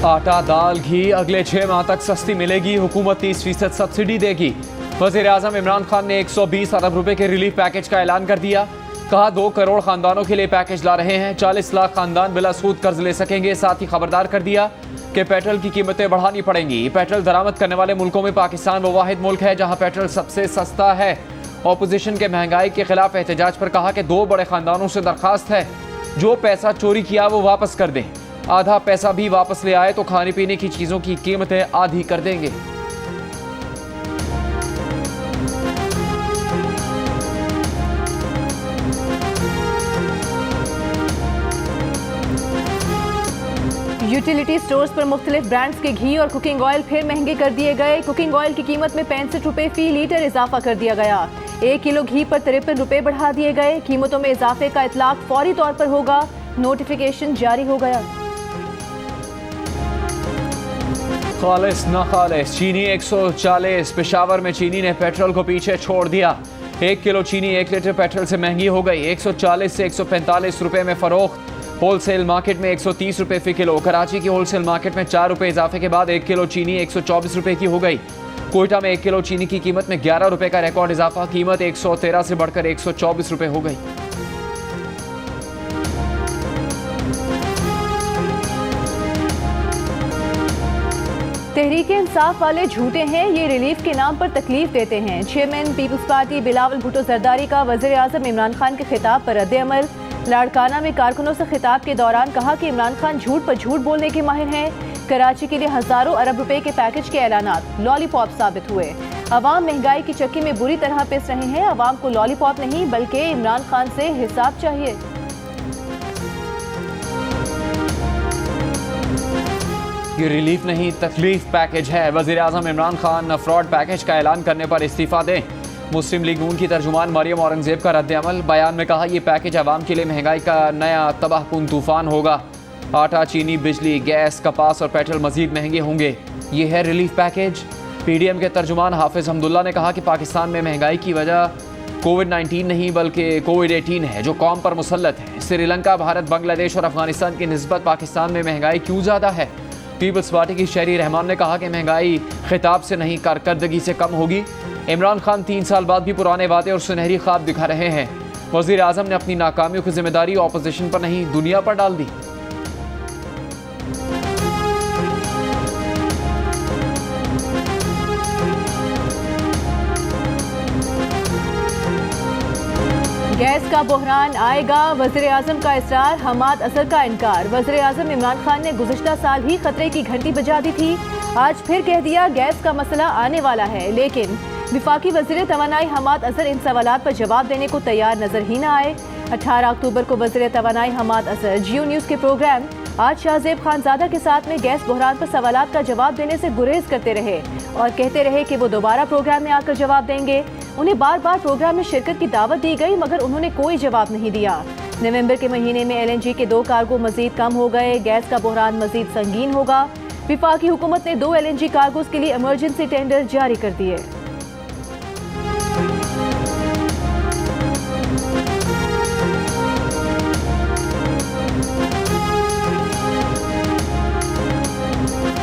आटा, दाल, घी अगले 6 माह तक सस्ती मिलेगी। हुकूमत 30% सब्सिडी देगी। वज़ीर आज़म इमरान खान ने 120 अरब रुपए के रिलीफ पैकेज का ऐलान कर दिया। कहा 2 करोड़ खानदानों के लिए पैकेज ला रहे हैं। 40 लाख खानदान बिला सूद कर्ज ले सकेंगे। साथ ही खबरदार कर दिया कि पेट्रोल की कीमतें बढ़ानी पड़ेंगी। पेट्रोल दरामद करने वाले मुल्कों में पाकिस्तान वो वाहिद मुल्क है जहां पेट्रोल सबसे सस्ता है। ऑपोजिशन के महंगाई के खिलाफ एहतजाज पर कहा कि 2 बड़े खानदानों से दरखास्त है जो पैसा चोरी किया वो वापस कर दें। आधा पैसा भी वापस ले आए तो खाने पीने की चीजों की कीमतें आधी कर देंगे। यूटिलिटी स्टोर्स पर मुख्तलिफ ब्रांड्स के घी और कुकिंग ऑयल फिर महंगे कर दिए गए। कुकिंग ऑयल की कीमत में 65 रुपए फी लीटर इजाफा कर दिया गया। 1 किलो घी पर 53 रुपए बढ़ा दिए गए। कीमतों में इजाफे का इतलाक फौरी तौर पर होगा। नोटिफिकेशन जारी हो गया। खालिस न खालिस चीनी 140। पेशावर में चीनी ने पेट्रोल को पीछे छोड़ दिया। 1 किलो चीनी 1 लीटर पेट्रोल से महंगी हो गई। 140 से 145 रुपए में फरोख्त। होलसेल मार्केट में 130 रुपए फी किलो। कराची की होलसेल मार्केट में 4 रुपए इजाफे के बाद 1 किलो चीनी 124 रुपए की हो गई। कोयटा में 1 किलो चीनी की कीमत में 11 रुपए का रिकॉर्ड इजाफा। कीमत 113 से बढ़कर 124 रुपए हो गई। तहरीक इंसाफ वाले झूठे हैं, ये रिलीफ के नाम पर तकलीफ देते हैं। Chairman peoples party Bilawal Bhutto Zardari का वज़ीर आज़म इमरान खान के खिताब पर रद्द-ए-अमल। लाड़काना में कारकुनों से खिताब के दौरान कहा कि इमरान खान झूठ पर झूठ बोलने के माहिर हैं। कराची के लिए हजारों अरब रुपए के पैकेज के ऐलानात लॉलीपॉप साबित हुए। अवाम महंगाई की चक्की में बुरी तरह पिस रहे हैं। अवाम को लॉलीपॉप नहीं बल्कि इमरान खान से हिसाब चाहिए। ये रिलीफ नहीं तकलीफ पैकेज है। वज़ीर आज़म इमरान खान फ्रॉड पैकेज का ऐलान करने पर इस्तीफा दें। मुस्लिम लीग नून की तर्जुमान मरियम औरंगजेब का रद्द-ए-अमल। बयान में कहा यह पैकेज अवाम के लिए महंगाई का नया तबाहकुन तूफान होगा। आटा, चीनी, बिजली, गैस, कपास और पेट्रोल मजीद महंगे होंगे। ये है रिलीफ पैकेज। PDM के तर्जुमान हाफिज हमदुल्ला ने कहा कि पाकिस्तान में महंगाई की वजह कोविड-19 नहीं बल्कि कोविड-18 है जो कौम पर मुसल्लत है। श्रीलंका, भारत, बांग्लादेश और अफगानिस्तान की निस्बत पाकिस्तान में महंगाई क्यों ज़्यादा है। पीपल्स पार्टी की शहरी रहमान ने कहा कि महंगाई खिताब से नहीं कारकर्दगी से कम होगी। इमरान खान 3 साल बाद भी पुराने वादे और सुनहरी ख्वाब दिखा रहे हैं। वज़ीर आज़म ने अपनी नाकामियों की जिम्मेदारी ऑपोजिशन पर नहीं दुनिया पर डाल दी। गैस का बहरान आएगा, वज़ीर आज़म का इसरार। हमाद असर का इनकार। वज़ीर आज़म इमरान खान ने गुज़िश्ता साल ही खतरे की घंटी बजा दी थी। आज फिर कह दिया गैस का मसला आने वाला है। लेकिन विफाकी वज़ीर तवानाई हमाद असर इन सवालात पर जवाब देने को तैयार नजर ही न आए। 18 अक्टूबर को वज़ीर तवानाई हमाद असर जियो न्यूज़ के प्रोग्राम आज शाहजेब खानजादा के साथ में गैस बहरान पर सवालात का जवाब देने से गुरेज करते रहे और कहते रहे कि वो दोबारा प्रोग्राम में आकर जवाब देंगे। उन्हें बार बार प्रोग्राम में शिरकत की दावत दी गई मगर उन्होंने कोई जवाब नहीं दिया। नवंबर के महीने में LNG के 2 कार्गो मजीद कम हो गए। गैस का बहरान मजीद संगीन होगा। विफाकी हुकूमत ने 2 LNG कार्गोज के लिए इमरजेंसी टेंडर जारी कर दिए।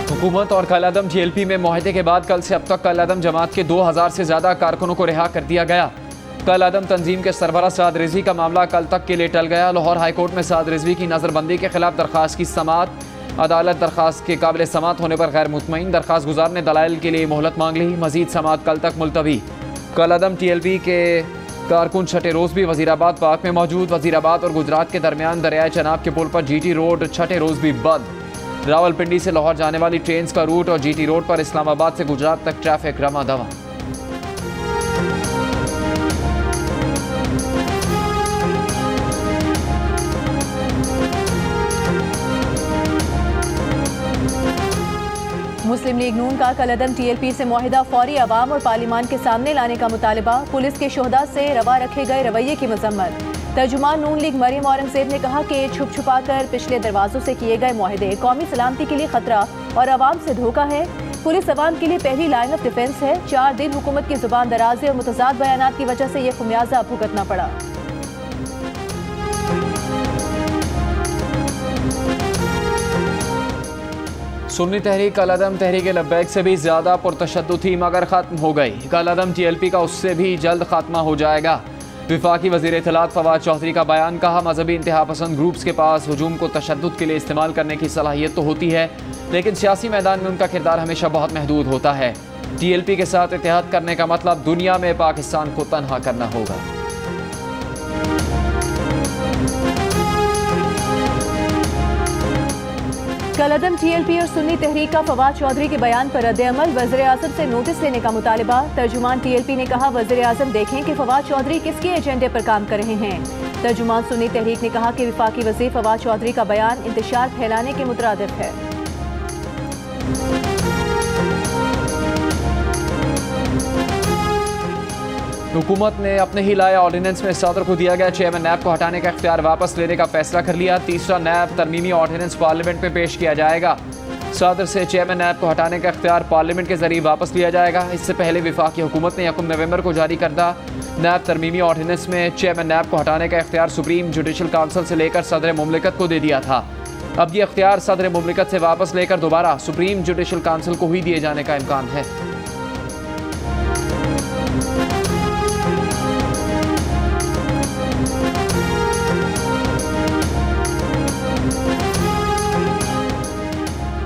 हुकूमत और कलअदम JLP में मुआहदे के बाद कल से अब तक कलअदम जमात के 2000 से ज्यादा कारकुनों को रिहा कर दिया गया। कलअदम तंजीम के सरबराह साद रिजवी का मामला कल तक के लिए टल गया। लाहौर हाईकोर्ट में साद रिजवी की नजरबंदी के खिलाफ दरखास्त की समाअत। अदालत दरखास्त के काबिल समाअत होने पर गैर मुतमईन। दरखास्त गुजार ने दलाइल के लिए मोहलत मांग ली। मजीद समाअत कल तक मुलतवी। कलअदम TLP के कारकुन छठे रोज भी वजीराबाद पार्क में मौजूद। वजीराबाद और गुजरात के दरमियान दरियाए चनाब के पुल पर GT रोड छठे रोज भी बंद। रावलपिंडी से लाहौर जाने वाली ट्रेन का रूट और GT रोड पर इस्लामाबाद से गुजरात तक ट्रैफिक रमा दवा। मुस्लिम लीग नून का कलअदम TLP से मुआहिदा फौरी अवाम और पार्लिमान के सामने लाने का मुतालबा। पुलिस के शोहदा से रवा रखे गए रवैये की मजम्मत। तर्जुमान नून लीग मरियम औरंगजेब ने कहा कि छुप छुपा कर पिछले दरवाजों से किए गए मुआहदे कौमी सलामती के लिए खतरा और अवाम से धोखा है। पुलिस अवाम के लिए पहली लाइन ऑफ डिफेंस है। 4 दिन हुकूमत की जुबान दराजी और मुतजाद बयानात की वजह से यह खुमियाजा भुगतना पड़ा। सुन्नी तहरीक कलअदम तहरीक लब्बैक से भी ज़्यादा पुरतशद्दुद थी मगर ख़त्म हो गई। कलअदम TLP का उससे भी जल्द खात्मा हो जाएगा। वफाकी वज़ीर इत्तलात फवाद चौधरी का बयान, कहा मजहबी इंतहा पसंद ग्रुप्स के पास हुजूम को तशद्दुद के लिए इस्तेमाल करने की सलाहियत तो होती है, लेकिन सियासी मैदान में उनका किरदार हमेशा बहुत महदूद होता है। TLP के साथ इत्तेहाद करने का मतलब दुनिया में पाकिस्तान को तनहा करना होगा। कलअदम TLP और सुन्नी तहरीक का फवाद चौधरी के बयान पर रद्द-ए-अमल, वज़ीर-ए-आज़म से नोटिस लेने का मुतालिबा। तर्जुमान TLP ने कहा वज़ीर-ए-आज़म देखें कि फवाद चौधरी किसके एजेंडे पर काम कर रहे हैं। तर्जुमान सुन्नी तहरीक ने कहा कि वफाकी वज़ीर फवाद चौधरी का बयान इंतशार फैलाने के मुतरादिफ है। हुकूमत ने अपने ही लाए ऑर्डिनेंस में सदर को दिया गया चेयरमैन नैब को हटाने का इख्तियार वापस लेने का फैसला कर लिया। तीसरा नैब तरमीमी ऑर्डिनेंस पार्लियामेंट में पेश किया जाएगा। सदर से चेयरमैन नैब को हटाने का इख्तियार पार्लियामेंट के जरिए वापस लिया जाएगा। इससे पहले वफाकी हुकूमत ने 1 नवंबर को जारी करदा नैब तरमीमी ऑर्डिनेंस में चेयरमैन नैब को हटाने का इख्तियार सुप्रीम जुडिशल काउंसिल से लेकर सदर मुमलिकत को दे दिया था। अब ये इख्तियार सदर मुमलिकत से वापस लेकर दोबारा सुप्रीम जुडिशल काउंसिल को ही दिए जाने का इम्कान है।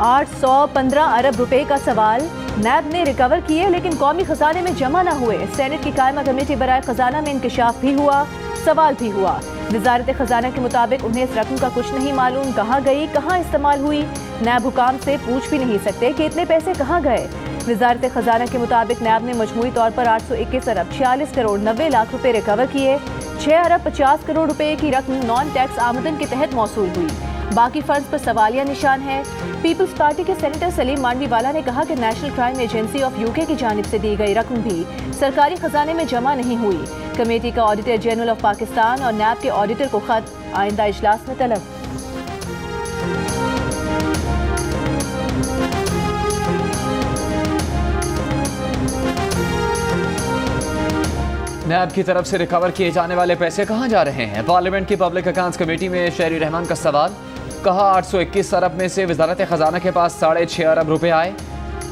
$815 अरब रुपए का सवाल नैब ने रिकवर किए, लेकिन कौमी खजाने में जमा न हुए। सेनेट की कायमा कमेटी बराए खजाना में इंकशाफ भी हुआ, सवाल भी हुआ। वजारत खजाना के मुताबिक उन्हें इस रकम का कुछ नहीं मालूम, कहाँ गई, कहाँ इस्तेमाल हुई। नैब हुकाम से पूछ भी नहीं सकते कि इतने पैसे कहाँ गए। वजारत खजाना के मुताबिक नैब ने मजमूई तौर पर 821 अरब 46 करोड़ 90 लाख रुपए रिकवर किए। 6 अरब 50 करोड़ रुपए की रकम नॉन टैक्स आमदन के तहत मौसूल हुई। बाकी फंड्स पर सवालिया निशान है। पीपल्स पार्टी के सेनेटर सलीम मांडवीवाला ने कहा कि national crime agency of UK की जानिब से दी गई रकम भी सरकारी खजाने में जमा नहीं हुई। कमेटी का ऑडिटर जनरल ऑफ पाकिस्तान और नैब के ऑडिटर को खत, आइंदा इजलास में तलब। नैब की तरफ से रिकवर किए जाने वाले पैसे कहाँ जा रहे हैं? पार्लियामेंट की पब्लिक अकाउंट्स कमेटी में शहरी रहमान का सवाल, कहा 821 अरब में से वजारत खजाना के पास 6.5 अरब रुपए आए।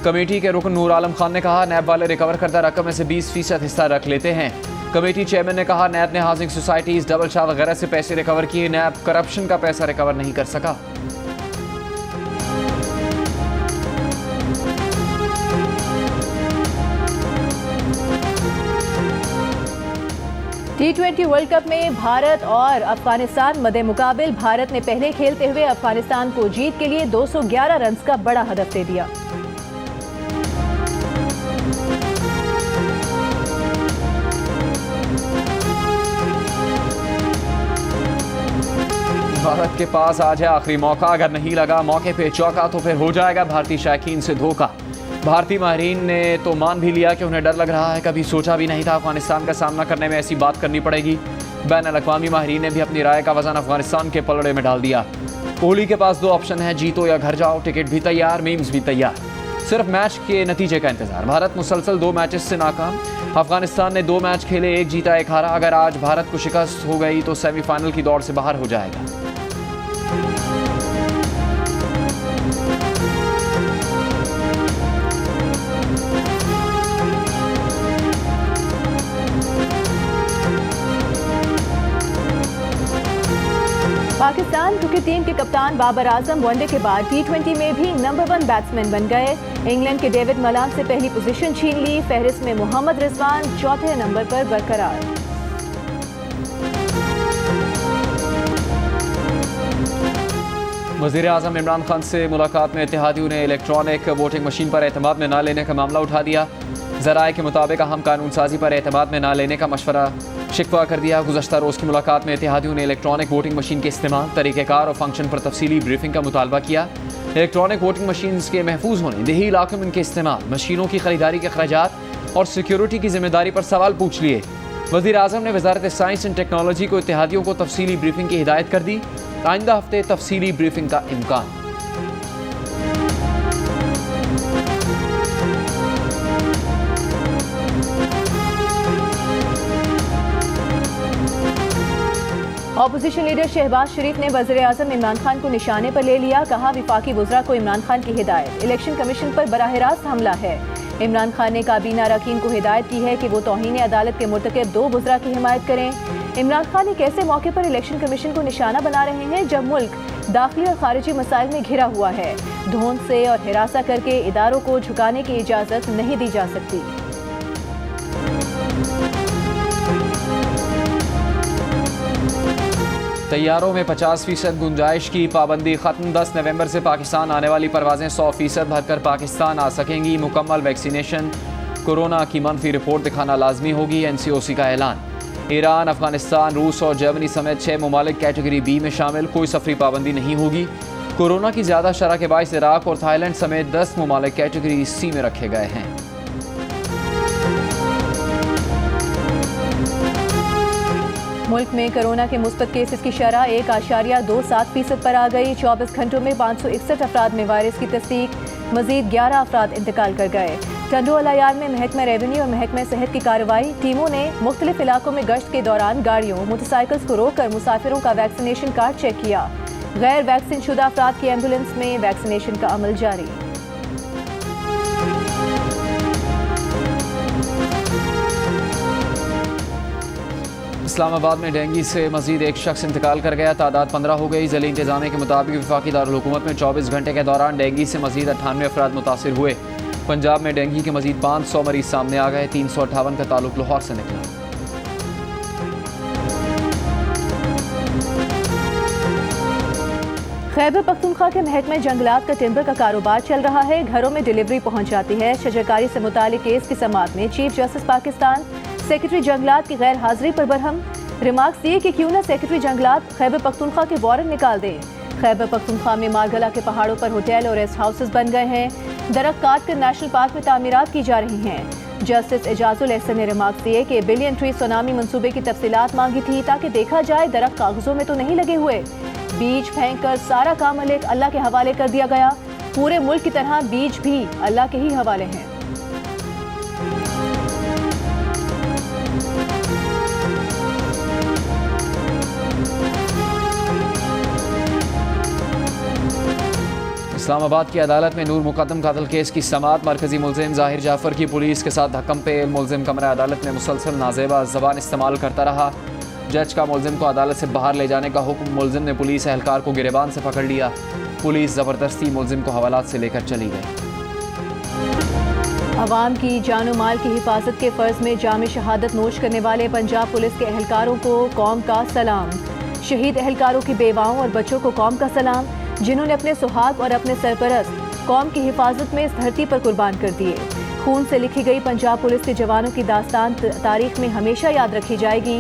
कमेटी के रुकन नूर आलम खान ने कहा नैब वाले रिकवर करदा रकम में से 20% हिस्सा रख लेते हैं। कमेटी चेयरमैन ने कहा नैब ने हाउसिंग सोसाइटीज, डबल शाह वगैरह से पैसे रिकवर किए, नैब करप्शन का पैसा रिकवर नहीं कर सका। T20 वर्ल्ड कप में भारत और अफगानिस्तान मदे मुकाबिल। भारत ने पहले खेलते हुए अफगानिस्तान को जीत के लिए 211 रन का बड़ा हदफ दे दिया। भारत के पास आज है आखिरी मौका, अगर नहीं लगा मौके पे चौका तो फिर हो जाएगा भारतीय शायकीन से धोखा। भारतीय माहिरीन ने तो मान भी लिया कि उन्हें डर लग रहा है, कभी सोचा भी नहीं था अफगानिस्तान का सामना करने में ऐसी बात करनी पड़ेगी। बैन-अल-अक़वामी माहिरीन ने भी अपनी राय का वज़न अफगानिस्तान के पलड़े में डाल दिया। कोहली के पास 2 ऑप्शन है, जीतो या घर जाओ। टिकट भी तैयार, मीम्स भी तैयार, सिर्फ मैच के नतीजे का इंतजार। भारत मुसलसल 2 मैचेस से नाकाम। अफगानिस्तान ने 2 मैच खेले, 1 जीता 1 हारा। अगर आज भारत को शिकस्त हो गई तो सेमीफाइनल की दौड़ से बाहर हो जाएगा। पाकिस्तान क्रिकेट टीम के कप्तान बाबर आजम वनडे के बाद T20 में भी नंबर 1 बैट्समैन बन गए। इंग्लैंड के डेविड मलान से पहली पोजीशन छीन ली। फहरिस्त में मोहम्मद रिजवान 4थे नंबर पर बरकरार। वज़ीर आज़म इमरान खान से मुलाकात में इत्तेहादियों ने इलेक्ट्रॉनिक वोटिंग मशीन पर एतमाद में न लेने का मामला उठा दिया। ज़राए के मुताबिक अहम कानून साजी पर एतमाद में न लेने का मशवरा शिकवा कर दिया। गुज़श्ता रोज़ की मुलाकात में इत्तेहादियों ने इलेक्ट्रॉनिक वोटिंग मशीन के इस्तेमाल, तरीक़ेकार और फंक्शन पर तफसीली ब्रीफिंग का मुतालबा किया। इलेक्ट्रॉनिक वोटिंग मशीन के महफूज होने, देही इलाकों में इनके इस्तेमाल, मशीनों की खरीदारी के अखराजात और सिक्योरिटी की जिम्मेदारी पर सवाल पूछ लिए। वज़ीर आज़म ने वज़ारत साइंस एंड टेक्नोलॉजी को इत्तेहादियों को तफसीली ब्रीफिंग की हिदायत कर दी। आइंदा हफ्ते तफसीली ब्रीफिंग का इम्कान। ऑपोजिशन लीडर शहबाज शरीफ ने वज़ीर-ए-आज़म इमरान खान को निशाने पर ले लिया। कहा, विफाकी वज़रा को इमरान खान की हिदायत, इलेक्शन कमीशन पर बराह रास्त हमला है। इमरान खान ने काबीना अरकान को हिदायत की है कि वो तौहीन अदालत के मुर्तकब 2 वज़रा की हिमायत करें। इमरान खान एक ऐसे मौके पर इलेक्शन कमीशन को निशाना बना रहे हैं जब मुल्क दाखिली और खारिजी मसाइल में घिरा हुआ है। धोंध से और हिरासा करके इदारों को झुकाने की इजाज़त नहीं दी जा सकती। तैयारों में 50% गुंजाइश की पाबंदी खत्म। 10 नवंबर से पाकिस्तान आने वाली परवाजें 100% भरकर पाकिस्तान आ सकेंगी। मुकम्मल वैक्सीनेशन, कोरोना की मनफी रिपोर्ट दिखाना लाजमी होगी। NCOC का ऐलान। ईरान, अफगानिस्तान, रूस और जर्मनी समेत 6 ममालिक कैटेगरी B में शामिल। कोई सफरी पाबंदी नहीं होगी। कोरोना की ज़्यादा शरह के बायस इराक और थाईलैंड समेत 10 ममालिक कैटेगरी C में रखे गए हैं। मुल्क में कोरोना के मुस्बत केसेस की शरह 1.27% पर आ गई। 24 घंटों में 561 अफराद में वायरस की तस्दीक। मजीद 11 अफराद इंतकाल कर गए। टंडो अलायार में महकमा रेवेन्यू और महकमा सेहत की कार्रवाई। टीमों ने मुख्तलिफ इलाकों में गश्त के दौरान गाड़ियों, मोटरसाइकिल्स को रोककर मुसाफिरों का वैक्सीनेशन कार्ड चेक किया। गैर वैक्सीन शुदा अफराद की एम्बुलेंस में वैक्सीनेशन का अमल जारी। इस्लामाबाद में डेंगू से मजीद एक शख्स इंतकाल कर गया। तादाद 15 हो गई। ज़िले इंतजामिया के मुताबिक वफाकी दारुल हुकूमत में 24 घंटे के दौरान डेंगू से मजीद 98 अफराद मुतासिर हुए। पंजाब में डेंगू के मजीद 500 मरीज सामने आ गए। 358 का ताल्लुक लाहौर से निकला। खैबर पख्तूनख्वा के महकमे जंगलात का टिम्बर का कारोबार चल रहा है। घरों में डिलीवरी पहुंच जाती है। शजरकारी से मुतालिक केस की समाअत में चीफ जस्टिस पाकिस्तान सेक्रेटरी जंगलात की गैर हाजिरी पर बरहम। रिमार्क्स दिए कि क्यों न सेक्रेटरी जंगलात खैबर पख्तूनख्वा के वारंट निकाल दें। खैबर पख्तूनख्वा में मारगला के पहाड़ों पर होटल और रेस्ट हाउसेस बन गए हैं। दरख्त काट कर नेशनल पार्क में तामीरात की जा रही हैं। जस्टिस एजाजुल एहसन ने रिमार्क्स दिए कि बिलियन ट्री सुनामी मंसूबे की तफसीलात मांगी थी ताकि देखा जाए दरख्त कागजों में तो नहीं लगे हुए। बीज फेंक कर सारा काम अल्लाह के हवाले कर दिया गया। पूरे मुल्क की तरह बीज भी अल्लाह के ही हवाले हैं। इस्लामाबाद की अदालत में नूर मुकद्दम कत्ल केस की समाअत। मरकजी मुलजिम जाहिर जाफर की पुलिस के साथ धक्कम पे। मुलजिम कमरा अदालत में मुसलसल नाजेबा ज़बान इस्तेमाल करता रहा। जज का मुलजिम को अदालत से बाहर ले जाने का हुक्म। मुलजिम ने पुलिस एहलकार को गिरेबान से पकड़ लिया। पुलिस ज़बरदस्ती मुलजिम को हवालात से लेकर चली गई। अवाम की जानो माल की हिफाजत के फ़र्ज में जाम शहादत नोश करने वाले पंजाब पुलिस के एहलकारों को कौम का सलाम। शहीद एहलकारों की बेवाओं और बच्चों को कौम का सलाम, जिन्होंने अपने सुहाग और अपने सरपरस्त कौम की हिफाजत में इस धरती पर कुर्बान कर दिए। खून से लिखी गई पंजाब पुलिस के जवानों की दास्तान तारीख में हमेशा याद रखी जाएगी।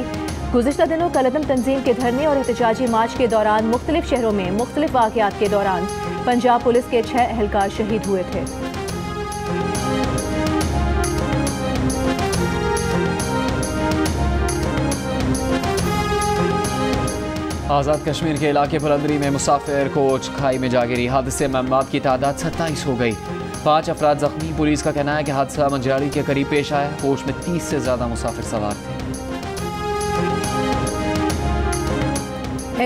गुज़िश्ता दिनों कलदम तंजीम के धरने और एहतजाजी मार्च के दौरान मुख्तलिफ शहरों में मुख्तलिफ वाक़यात के दौरान पंजाब पुलिस के 6 एहलकार शहीद हुए थे। आज़ाद कश्मीर के इलाके बुलंदरी में मुसाफिर कोच खाई में जा गिरी। हादसे में मौत की तादाद 27 हो गई। 5 अफराद जख्मी। पुलिस का कहना है कि हादसा मंजारी के करीब पेश आया। कोच में 30 से ज़्यादा मुसाफिर सवार थे।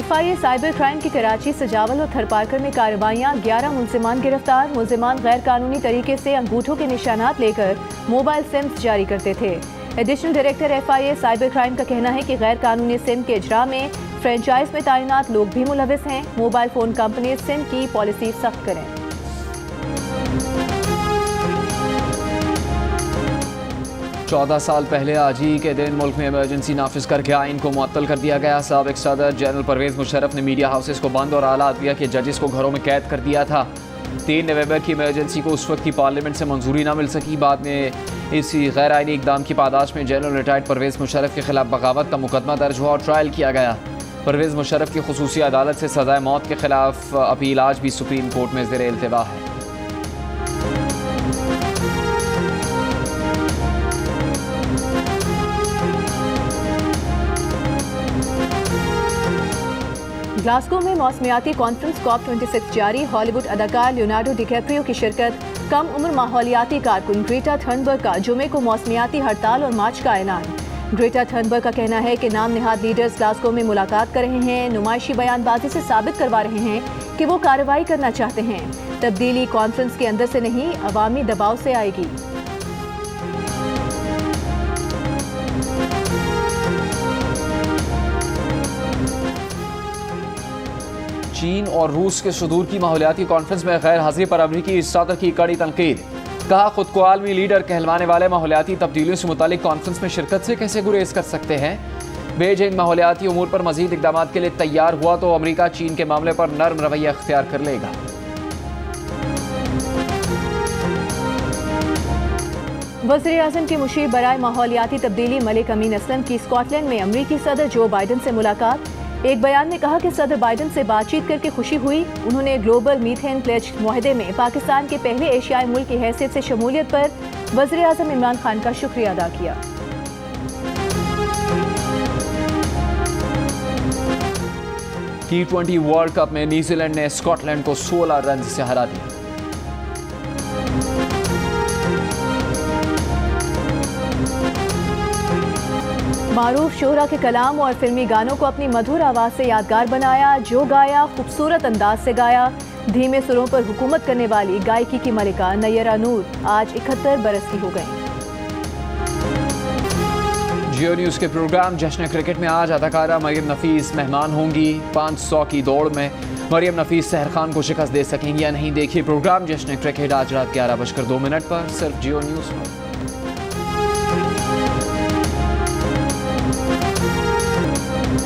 FIA साइबर क्राइम की कराची, सजावल और थरपारकर में कार्रवाइयाँ। 11 मुलजिमान गिरफ्तार। मुलजिमान गैर कानूनी तरीके से अंगूठों के निशानात लेकर मोबाइल सिम्स जारी करते थे। Additional director FIA cyber crime का कहना है कि गैर कानूनी सिम के इजरा में फ्रेंचाइज में तैनात लोग भी मुलविस हैं। मोबाइल फ़ोन कंपनी सिम की पॉलिसी सख्त करें। 14 साल पहले आज ही के दिन मुल्क में इमरजेंसी नाफिज करके आइन को मुअत्तल कर दिया गया। साबिक सदर जनरल परवेज मुशर्रफ ने मीडिया हाउसेस को बंद और आला अदलिया के जजेस को घरों में कैद कर दिया था। 3 नवंबर की इमरजेंसी को उस वक्त की पार्लियामेंट से मंजूरी न मिल सकी। बाद में इसी गैर आइनी इकदाम की पादाश में जनरल रिटायर्ड परवेज मुशर्रफ के खिलाफ बगावत का मुकदमा दर्ज हुआ और ट्रायल किया गया। परवेज मुशर्रफ की खुसूसी अदालत से सजाए मौत के खिलाफ अपील आज भी सुप्रीम कोर्ट में ज़ेर इल्तिवा है। ग्लासगो में मौसमियाती कॉन्फ्रेंस COP26 जारी। हॉलीवुड अदाकार लियोनार्डो डिकैप्रियो की शिरकत। कम उम्र माहौलियाती कारकुन ग्रेटा थर्नबर्ग का जुमे को मौसमियाती हड़ताल और मार्च का ऐलान। ग्रेटा थर्नबर्ग का कहना है कि नाम निहाद लीडर्स ग्लासगो में मुलाकात कर रहे हैं, नुमाइशी बयानबाजी से साबित करवा रहे हैं कि वो कार्रवाई करना चाहते हैं। तब्दीली कॉन्फ्रेंस के अंदर से नहीं, अवामी दबाव से आएगी। चीन और रूस के सुदूर की माहौलियाती कॉन्फ्रेंस में गैर हाजिरी पर अमरीकी सदर की कड़ी तनकीद। कहा, खुद को आलमी लीडर कहलवाने वाले माहौलियाती तब्दीलियों से मुतालिक कॉन्फ्रेंस में शिरकत से कैसे गुरेज कर सकते हैं। बीजिंग माहौलियाती उमूर पर मजीद इकदाम के लिए तैयार हुआ तो अमरीका चीन के मामले पर नर्म रवैया अख्तियार कर लेगा। वज़ीर आज़म की मुशीर बराए माहौलियाती तब्दीली मलिक अमीन असलम की स्कॉटलैंड में अमरीकी सदर जो बाइडन से मुलाकात। एक बयान में कहा कि सदर बाइडन से बातचीत करके खुशी हुई। उन्होंने ग्लोबल मीथेन प्लेज मुआहदे में पाकिस्तान के पहले एशियाई मुल्क की हैसियत से शमूलियत पर वज़ीर आज़म इमरान खान का शुक्रिया अदा किया। T20 वर्ल्ड कप में न्यूजीलैंड ने स्कॉटलैंड को 16 रन से हरा दिया। मारूफ शोहरा के कलाम और फिल्मी गानों को अपनी मधुर आवाज़ से यादगार बनाया। जो गाया खूबसूरत अंदाज से गाया। धीमे सुरों पर हुकूमत करने वाली गायकी की मलिका नय्यरा नूर आज 71 बरस की हो गई। जियो न्यूज़ के प्रोग्राम जश्न क्रिकेट में आज अदाकारा मरियम नफीस मेहमान होंगी। 500 की दौड़ में मरियम नफीस सहर खान को शिकस्त दे सकेंगी या नहीं, देखिए प्रोग्राम जश्न क्रिकेट आज रात 11:02 पर सिर्फ जियो न्यूज़ पर।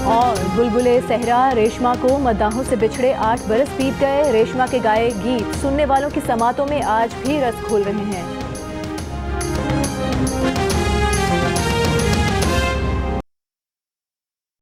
और बुलबुले सहरा रेशमा को मद्दाहों से बिछड़े 8 बरस बीत गए। रेशमा के गाए गीत सुनने वालों की समातों में आज भी रस घोल रहे हैं।